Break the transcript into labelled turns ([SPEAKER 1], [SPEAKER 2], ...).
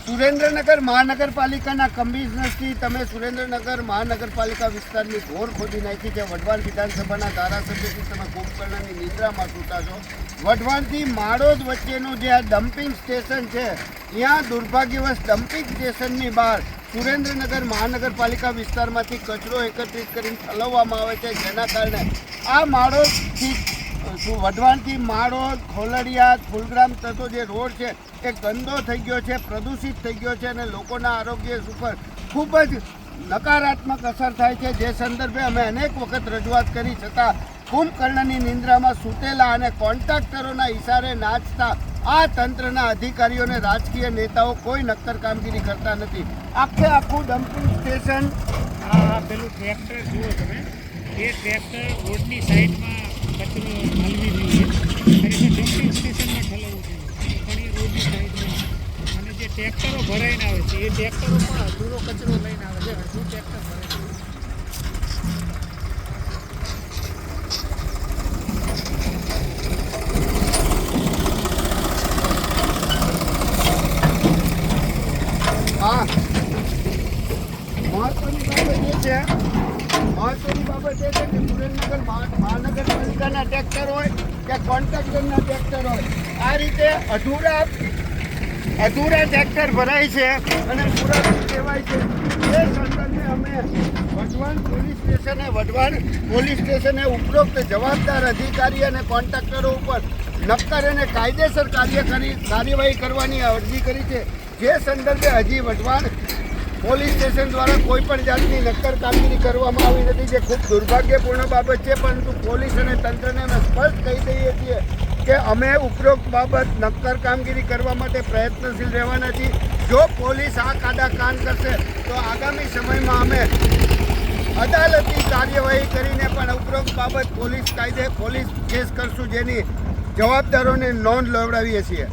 [SPEAKER 1] સુરેન્દ્રનગર મહાનગરપાલિકાના કમિશનરથી તમે સુરેન્દ્રનગર મહાનગરપાલિકા વિસ્તારની ઘોર ખોદી નાખી છે. વઢવાણ વિધાનસભાના ધારાસભ્યથી તમે કુંભકર્ણની નિદ્રામાં સૂતા છો. વઢવાણથી માળોદ વચ્ચેનું જે આ ડમ્પિંગ સ્ટેશન છે, ત્યાં દુર્ભાગ્યવશ ડમ્પિંગ સ્ટેશનની બહાર સુરેન્દ્રનગર મહાનગરપાલિકા વિસ્તારમાંથી કચરો એકત્રિત કરીને ઠલવવામાં આવે છે, જેના કારણે આ માળોદથી વઢવાણથી માળોદ, ખોલડિયા, ફૂલગ્રામ થતો જે રોડ છે એ ગંદો થઈ ગયો છે, પ્રદૂષિત થઈ ગયો છે અને લોકોના આરોગ્ય ઉપર ખૂબ જ નકારાત્મક અસર થાય છે. જે સંદર્ભે અમે અનેક વખત રજૂઆત કરી છતાં કુંભકર્ણની નિંદ્રામાં સૂતેલા અને કોન્ટ્રાક્ટરોના ઇશારે નાચતા આ તંત્રના અધિકારીઓને રાજકીય નેતાઓ કોઈ નક્કર કામગીરી કરતા નથી. આખું ડમ્પિંગ સ્ટેશન,
[SPEAKER 2] આ પેલું ટ્રેક્ટર જુઓ તમે, એ ટ્રેક્ટર રોડની સાઈડમાં કચરો હલવી રહ્યું છે, ખરેખર ડમ્પિંગ સ્ટેશનમાં ઠલવવું જોઈએ પણ એ રોડની સાઈડમાં. અને જે ટ્રેક્ટરો ભરાઈને આવે છે એ ટ્રેક્ટરો પણ અધૂરો કચરો લઈને આવે છે, અડધું ટ્રેક્ટર ભરાય છે.
[SPEAKER 1] હા, મહત્વની બાબત એ છે કે સુરેન્દ્રનગર મહાનગરપાલિકાના ટ્રેક્ટર હોય કે કોન્ટ્રાક્ટરના ટ્રેક્ટર હોય, આ રીતે અધૂરા ટ્રેક્ટર ભરાય છે અને પુરાતું કહેવાય છે. એ સંદર્ભે અમે વઢવાણ પોલીસ સ્ટેશને ઉપરોક્ત જવાબદાર અધિકારી અને કોન્ટ્રાક્ટરો ઉપર નક્કર અને કાયદેસર કાર્યવાહી કરવાની અરજી કરી છે. જે સંદર્ભે હજી વઢવાણ પોલીસ સ્ટેશન દ્વારા કોઈ પણ જાતની નક્કર કામગીરી કરવામાં આવી નથી, જે ખૂબ દુર્ભાગ્યપૂર્ણ બાબત છે. પરંતુ પોલીસ અને તંત્રને અમે સ્પષ્ટ કહી દઈએ છીએ કે અમે ઉપરોક્ત બાબત નક્કર કામગીરી કરવા માટે પ્રયત્નશીલ રહેવાના છીએ. જો પોલીસ આ કાડા કાન કરશે તો આગામી સમયમાં અમે અદાલતી કાર્યવાહી કરીને પણ ઉપરોક્ત બાબત પોલીસ કેસ કરશું, જેની જવાબદારોને નોંધ લેવડાવીએ છીએ.